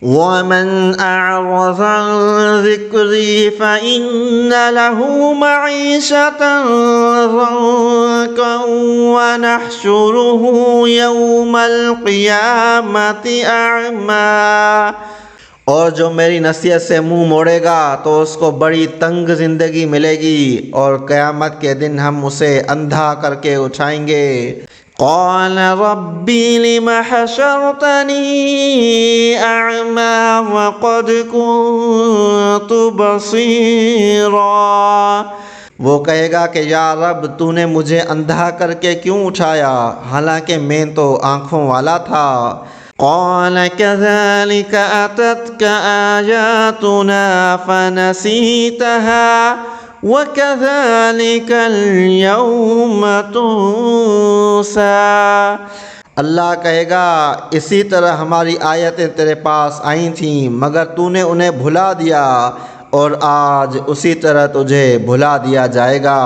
ومن أعرض عن ذكري فإن له معيشة ضنكا ونحشره يوم القيامة أعمى، اور جو میری نصیحت سے منہ موڑے گا تو اس کو بڑی تنگ زندگی ملے گی، اور قیامت کے دن ہم اسے اندھا کر کے اٹھائیں گے۔ قال ربی لم حشرتنی اعمی وقد كنت بصیرا، وہ کہے گا کہ یا رب تو نے مجھے اندھا کر کے کیوں اٹھایا حالانکہ میں تو آنکھوں والا تھا۔ قال كذلك أتتك آياتنا فنسيتها وكذلك اليوم تنسى، اللہ کہے گا اسی طرح ہماری آیتیں تیرے پاس آئی تھیں مگر تو نے انہیں بھلا دیا، اور آج اسی طرح تجھے بھلا دیا جائے گا۔